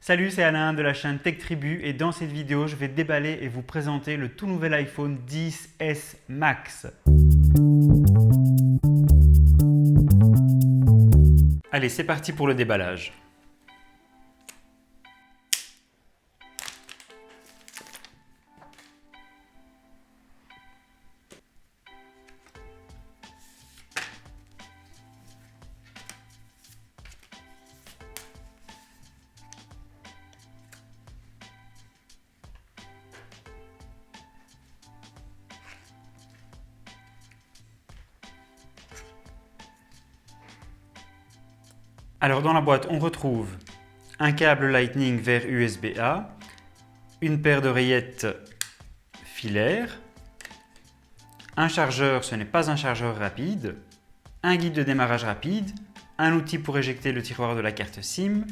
Salut, c'est Alain de la chaîne Tech Tribu et dans cette vidéo, je vais déballer et vous présenter le tout nouvel iPhone XS Max. Allez, c'est parti pour le déballage. Alors dans la boîte, on retrouve un câble Lightning vers USB-A, une paire d'oreillettes filaires, un chargeur, ce n'est pas un chargeur rapide, un guide de démarrage rapide, un outil pour éjecter le tiroir de la carte SIM,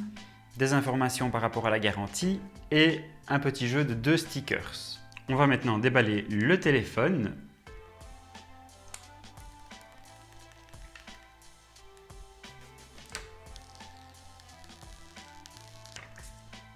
des informations par rapport à la garantie et un petit jeu de 2 stickers. On va maintenant déballer le téléphone.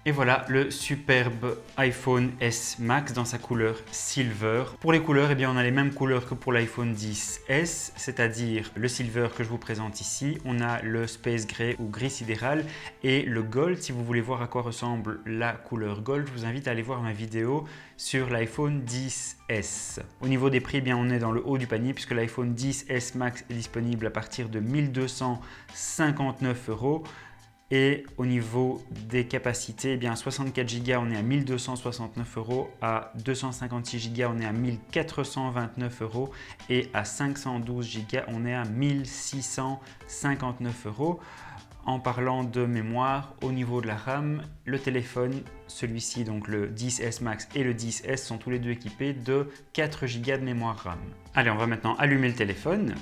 Et voilà le superbe iPhone S Max dans sa couleur Silver. Pour les couleurs, eh bien, on a les mêmes couleurs que pour l'iPhone XS, c'est-à-dire le Silver que je vous présente ici. On a le Space Gray ou gris sidéral et le Gold. Si vous voulez voir à quoi ressemble la couleur Gold, je vous invite à aller voir ma vidéo sur l'iPhone XS. Au niveau des prix, eh bien, on est dans le haut du panier puisque l'iPhone XS Max est disponible à partir de 1259 €. Et au niveau des capacités, eh bien 64 Go, on est à 1269 €, à 256 Go, on est à 1429 € et à 512 Go, on est à 1659 €. En parlant de mémoire, au niveau de la RAM, le téléphone, celui-ci, donc le XS Max et le XS, sont tous les deux équipés de 4 Go de mémoire RAM. Allez, on va maintenant allumer le téléphone.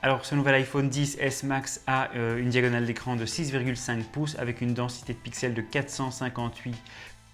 Alors ce nouvel iPhone XS Max a une diagonale d'écran de 6,5 pouces avec une densité de pixels de 458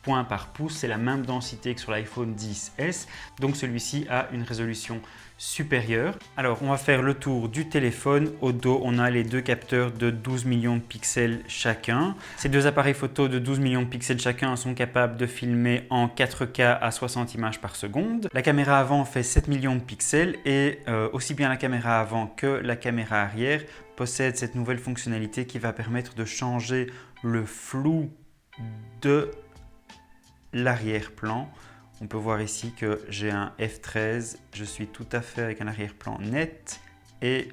points par pouce. C'est la même densité que sur l'iPhone XS, donc celui-ci a une résolution supérieure. Alors on va faire le tour du téléphone. Au dos, on a les deux capteurs de 12 millions de pixels chacun. Ces deux appareils photo de 12 millions de pixels chacun sont capables de filmer en 4K à 60 images par seconde. La caméra avant fait 7 millions de pixels et aussi bien la caméra avant que la caméra arrière possèdent cette nouvelle fonctionnalité qui va permettre de changer le flou de l'arrière-plan. On peut voir ici que j'ai un F13, je suis tout à fait avec un arrière-plan net et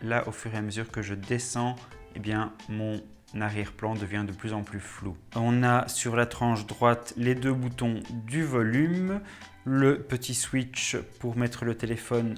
là au fur et à mesure que je descends, eh bien, mon arrière-plan devient de plus en plus flou. On a sur la tranche droite les deux boutons du volume, le petit switch pour mettre le téléphone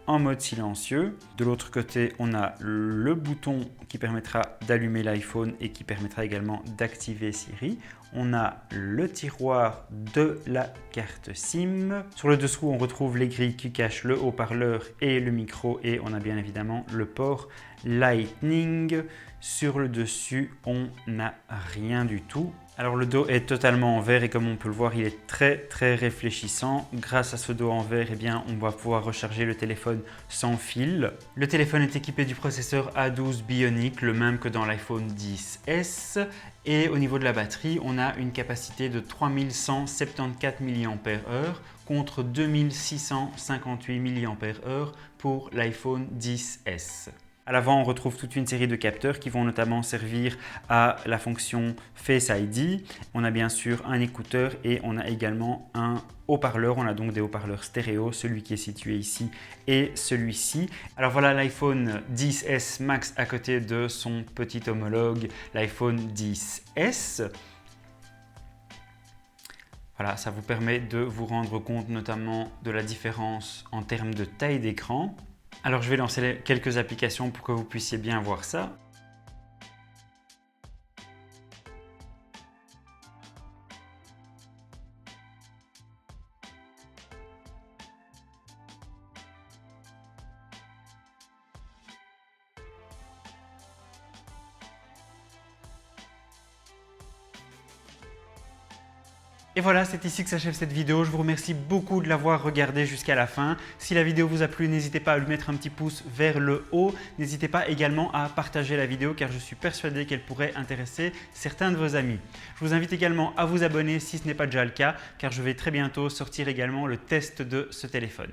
en mode silencieux. De l'autre côté, on a le bouton qui permettra d'allumer l'iPhone et qui permettra également d'activer Siri. On a le tiroir de la carte SIM. Sur le dessous, on retrouve les grilles qui cachent le haut-parleur et le micro et on a bien évidemment le port Lightning. Sur le dessus, on n'a rien du tout. Alors le dos est totalement en verre et comme on peut le voir, il est très réfléchissant. Grâce à ce dos en verre, eh bien, on va pouvoir recharger le téléphone sans fil. Le téléphone est équipé du processeur A12 Bionic, le même que dans l'iPhone XS. Et au niveau de la batterie, on a une capacité de 3174 mAh contre 2658 mAh pour l'iPhone XS. À l'avant, on retrouve toute une série de capteurs qui vont notamment servir à la fonction Face ID. On a bien sûr un écouteur et on a également un haut-parleur. On a donc des haut-parleurs stéréo, celui qui est situé ici et celui-ci. Alors voilà l'iPhone XS Max à côté de son petit homologue, l'iPhone XS. Voilà, ça vous permet de vous rendre compte notamment de la différence en termes de taille d'écran. Alors je vais lancer quelques applications pour que vous puissiez bien voir ça. Et voilà, c'est ici que s'achève cette vidéo. Je vous remercie beaucoup de l'avoir regardée jusqu'à la fin. Si la vidéo vous a plu, n'hésitez pas à lui mettre un petit pouce vers le haut. N'hésitez pas également à partager la vidéo car je suis persuadé qu'elle pourrait intéresser certains de vos amis. Je vous invite également à vous abonner si ce n'est pas déjà le cas car je vais très bientôt sortir également le test de ce téléphone.